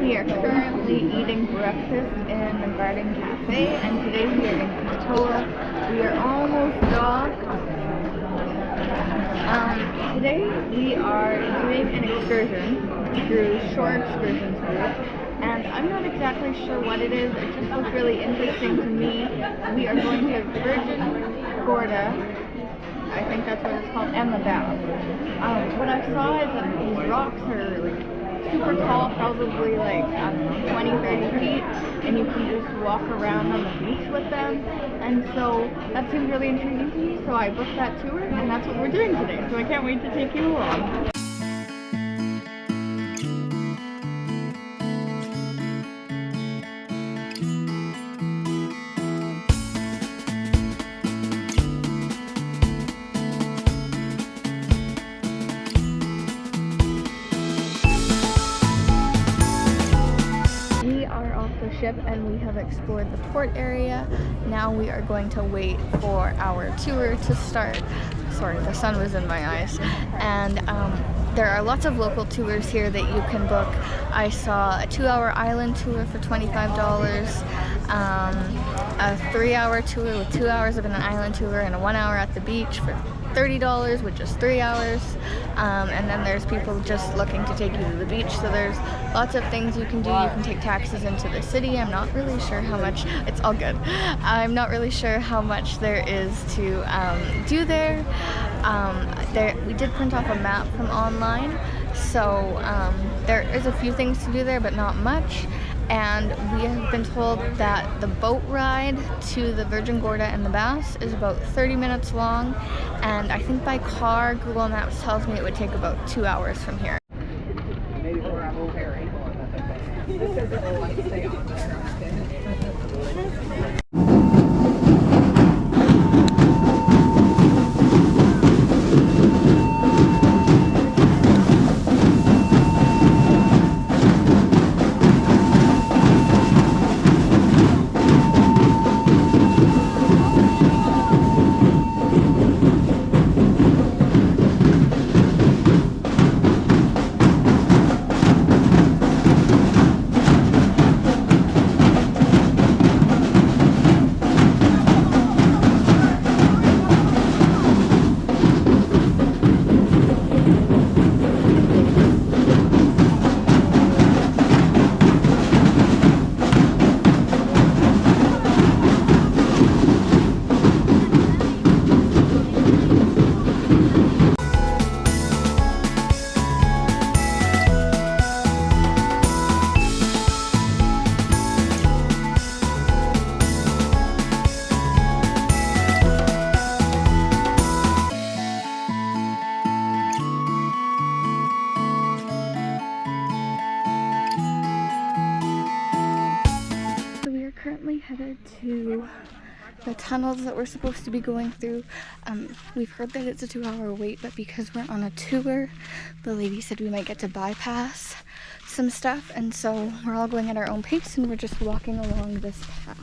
We are currently eating breakfast in the Garden Cafe, and today we are in Tortola. We are almost docked. Today we are doing an excursion through Shore Excursions group, and I'm not exactly sure what it is. It just looks really interesting to me. We are going to Gorda, I think that's what it's called, and the Bath. What I saw is that these rocks are like super tall, probably like, I don't know, 20, 30 feet, and you can just walk around on the beach with them. And so that seemed really intriguing to me, so I booked that tour, and that's what we're doing today. So I can't wait to take you along. Ship, and we have explored the port area. Now we are going to wait for our tour to start. Sorry, the sun was in my eyes. And there are lots of local tours here that you can book. I saw a 2-hour island tour for $25, a 3-hour tour with 2 hours of an island tour, and a 1 hour at the beach for $30, which is 3 hours. And then there's people just looking to take you to the beach, so there's lots of things you can do. You can take taxis into the city. I'm not really sure how much, it's all good. I'm not really sure how much there is to do there. We did print off a map from online, so there is a few things to do there, but not much. And we have been told that the boat ride to the Virgin Gorda and the Bass is about 30 minutes long, and I think by car, Google Maps tells me it would take about 2 hours from here. Maybe we're on a ferry. Because it will like stay on there. Headed to the tunnels that we're supposed to be going through. We've heard that it's a 2-hour wait, but because we're on a tour, the lady said we might get to bypass some stuff, and so we're all going at our own pace, and we're just walking along this path.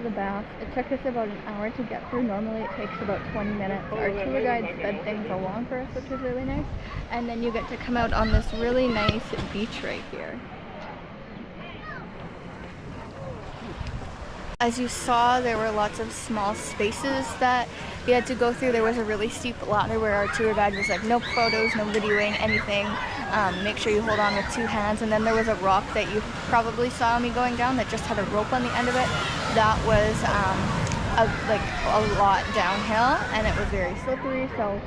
the bath. It took us about an hour to get through. Normally it takes about 20 minutes. Our tour guide sped things along for us, which was really nice. And then you get to come out on this really nice beach right here. As you saw, there were lots of small spaces that we had to go through. There was a really steep ladder where our tour guide was like, no photos, no videoing, anything. Make sure you hold on with 2 hands. And then there was a rock that you probably saw me going down that just had a rope on the end of it. That was a lot downhill, and it was very slippery, so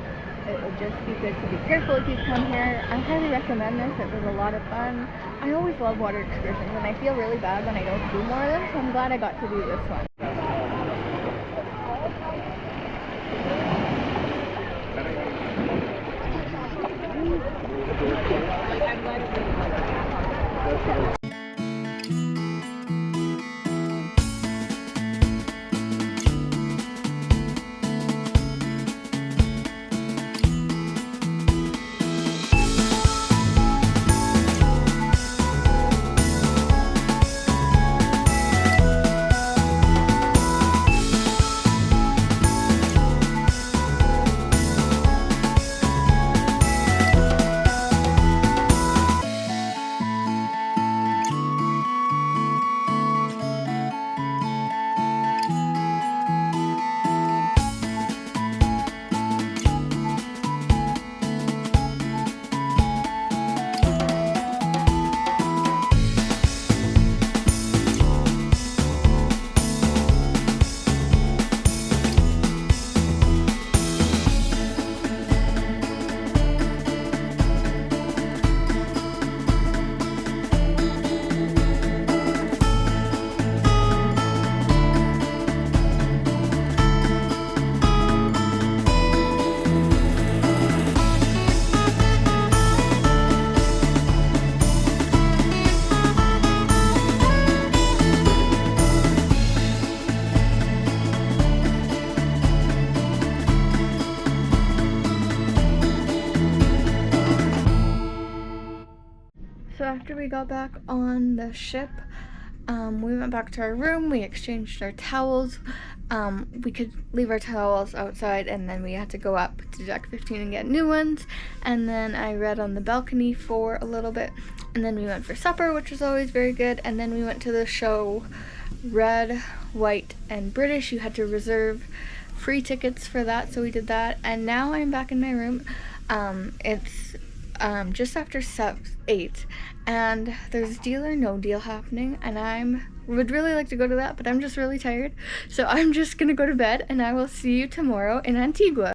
it would just be good to be careful if you come here. I highly recommend this. It was a lot of fun. I always love water excursions, and I feel really bad when I don't do more of them, so I'm glad I got to do this one. So after we got back on the ship, we went back to our room, we exchanged our towels. We could leave our towels outside, and then we had to go up to deck 15 and get new ones. And then I read on the balcony for a little bit, and then we went for supper, which was always very good. And then we went to the show Red, White, and British. You had to reserve free tickets for that, so we did that. And now I'm back in my room. It's just after 8, and there's Deal or No Deal happening, and I would really like to go to that, but I'm just really tired, so I'm just gonna go to bed, and I will see you tomorrow in Antigua.